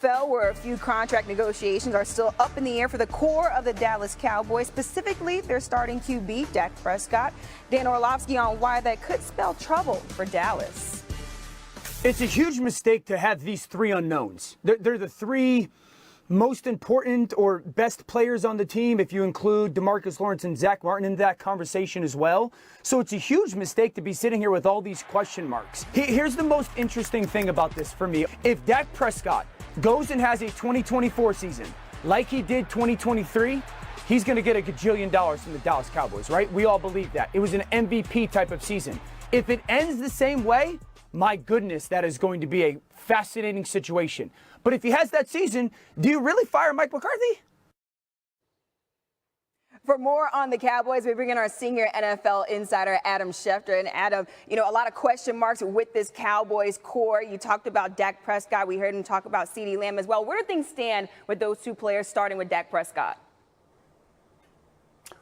NFL, where a few contract negotiations are still up in the air for the core of the Dallas Cowboys, specifically their starting QB, Dak Prescott. Dan Orlovsky on why that could spell trouble for Dallas. It's a huge mistake to have these three unknowns. They're the three most important or best players on the team, if you include DeMarcus Lawrence and Zach Martin in that conversation as well. So it's a huge mistake to be sitting here with all these question marks. Here's the most interesting thing about this for me. If Dak Prescott goes and has a 2024 season like he did 2023, he's going to get $1 gajillion from the Dallas Cowboys, right? We all believe that. It was an MVP type of season. If it ends the same way, my goodness, that is going to be a fascinating situation. But if he has that season, do you really fire Mike McCarthy? For more on the Cowboys, we bring in our senior NFL insider, Adam Schefter. And Adam, a lot of question marks with this Cowboys core. You talked about Dak Prescott. We heard him talk about CeeDee Lamb as well. Where do things stand with those two players, starting with Dak Prescott?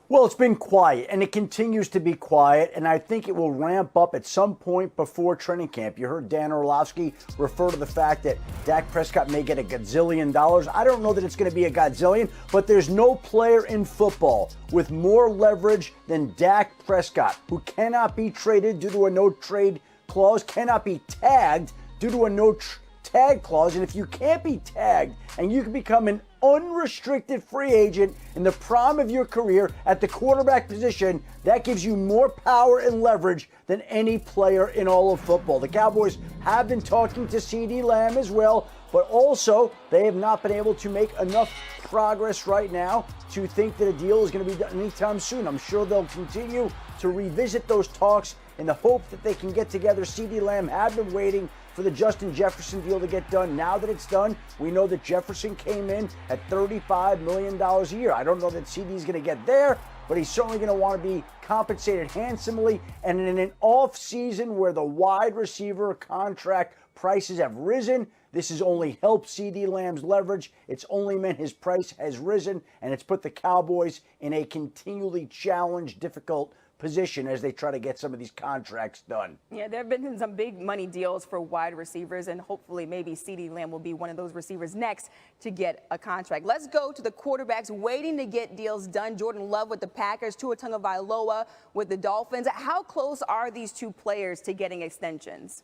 Well, it's been quiet, and it continues to be quiet, and I think it will ramp up at some point before training camp. You heard Dan Orlovsky refer to the fact that Dak Prescott may get $1 gazillion. I don't know that it's going to be a godzillion, but there's no player in football with more leverage than Dak Prescott, who cannot be traded due to a no-trade clause, cannot be tagged due to a no-tag clause, and if you can't be tagged and you can become an unrestricted free agent in the prime of your career at the quarterback position, that gives you more power and leverage than any player in all of football. The Cowboys have been talking to CeeDee Lamb as well, but also they have not been able to make enough progress right now to think that a deal is going to be done anytime soon. I'm sure they'll continue to revisit those talks in the hope that they can get together. CeeDee Lamb had been waiting for the Justin Jefferson deal to get done. Now that it's done, we know that Jefferson came in at $35 million a year. I don't know that CeeDee's going to get there, but he's certainly going to want to be compensated handsomely. And in an off season where the wide receiver contract prices have risen, this has only helped CeeDee Lamb's leverage. It's only meant his price has risen, and it's put the Cowboys in a continually challenged, difficult position as they try to get some of these contracts done. Yeah, there have been some big money deals for wide receivers, and hopefully maybe CeeDee Lamb will be one of those receivers next to get a contract. Let's go to the quarterbacks waiting to get deals done. Jordan Love with the Packers, Tua Tagovailoa with the Dolphins. How close are these two players to getting extensions?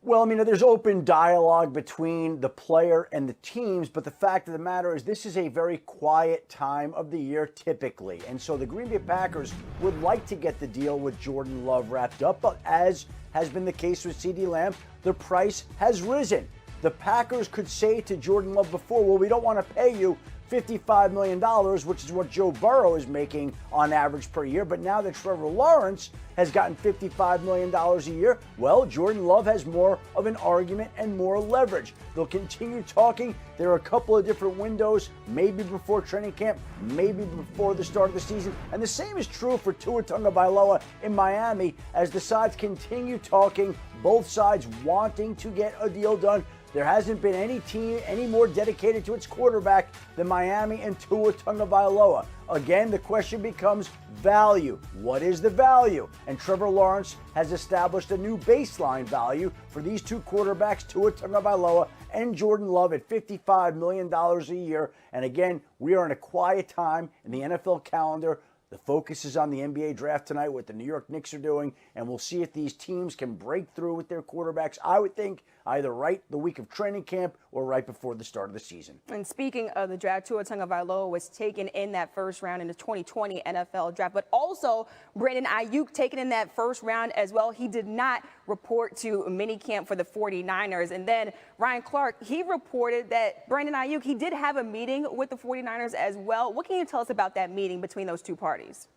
Well, there's open dialogue between the player and the teams, but the fact of the matter is this is a very quiet time of the year typically. And so the Green Bay Packers would like to get the deal with Jordan Love wrapped up, but as has been the case with CeeDee Lamb, the price has risen. The Packers could say to Jordan Love before, well, we don't want to pay you $55 million, which is what Joe Burrow is making on average per year. But now that Trevor Lawrence has gotten $55 million a year, well, Jordan Love has more of an argument and more leverage. They'll continue talking. There are a couple of different windows, maybe before training camp, maybe before the start of the season. And the same is true for Tua Tagovailoa in Miami as the sides continue talking, both sides wanting to get a deal done. There hasn't been any team any more dedicated to its quarterback than Miami and Tua Tagovailoa. Again, the question becomes value. What is the value? And Trevor Lawrence has established a new baseline value for these two quarterbacks, Tua Tagovailoa and Jordan Love, at $55 million a year. And again, we are in a quiet time in the NFL calendar. The focus is on the NBA draft tonight, what the New York Knicks are doing, and we'll see if these teams can break through with their quarterbacks. I would think either right the week of training camp or right before the start of the season. And speaking of the draft, Tua Tagovailoa was taken in that first round in the 2020 NFL draft, but also Brandon Aiyuk taken in that first round as well. He did not report to minicamp for the 49ers. And then Ryan Clark, he reported that Brandon Aiyuk, he did have a meeting with the 49ers as well. What can you tell us about that meeting between those two parties?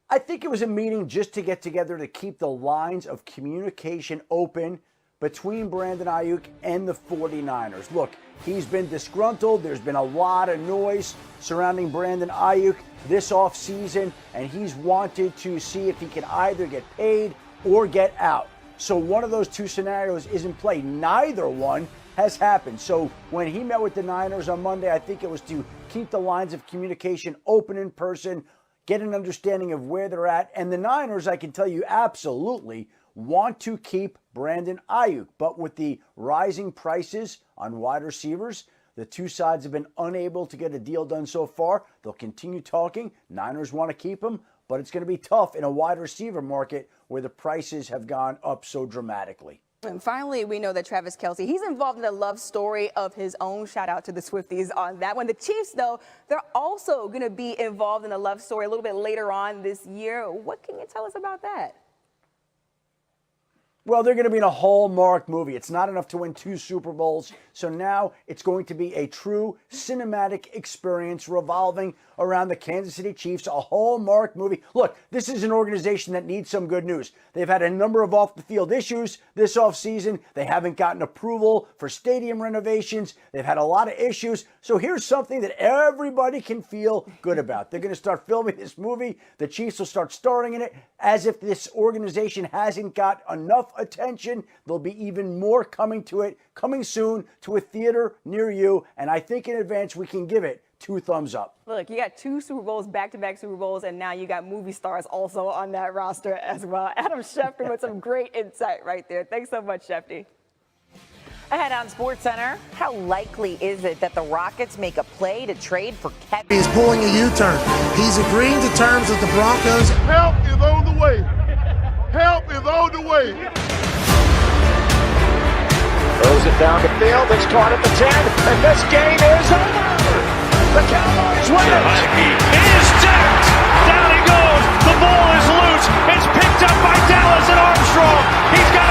I think it was a meeting just to get together to keep the lines of communication open between Brandon Aiyuk and the 49ers. Look, he's been disgruntled. There's been a lot of noise surrounding Brandon Aiyuk this offseason, and he's wanted to see if he can either get paid or get out. So one of those two scenarios is in play. Neither one has happened. So when he met with the Niners on Monday, I think it was to keep the lines of communication open in person, get an understanding of where they're at. And the Niners, I can tell you, absolutely want to keep Brandon Aiyuk. But with the rising prices on wide receivers, the two sides have been unable to get a deal done so far. They'll continue talking. Niners want to keep him, but it's going to be tough in a wide receiver market where the prices have gone up so dramatically. And finally, we know that Travis Kelce, he's involved in a love story of his own. Shout out to the Swifties on that one. The Chiefs, though, they're also going to be involved in a love story a little bit later on this year. What can you tell us about that? Well, they're going to be in a Hallmark movie. It's not enough to win 2 Super Bowls. So now it's going to be a true cinematic experience revolving around the Kansas City Chiefs, a Hallmark movie. Look, this is an organization that needs some good news. They've had a number of off-the-field issues this offseason. They haven't gotten approval for stadium renovations. They've had a lot of issues. So here's something that everybody can feel good about. They're going to start filming this movie. The Chiefs will start starring in it. As if this organization hasn't got enough attention, there'll be even more coming to it, coming soon to a theater near you. And I think in advance we can give it 2 thumbs up. Look, you got 2 Super Bowls, back-to-back Super Bowls, and now you got movie stars also on that roster as well. Adam Schefter with some great insight right there. Thanks so much, Shefty. Ahead on SportsCenter, how likely is it that the Rockets make a play to trade for Kevin? He's pulling a U-turn. He's agreeing to terms with the Broncos. Help is on the way. Help is on the way. Throws it down the field. It's caught at the 10, and this game is over. The Cowboys win it. He is decked. Down he goes. The ball is loose. It's picked up by Dallas and Armstrong. He's got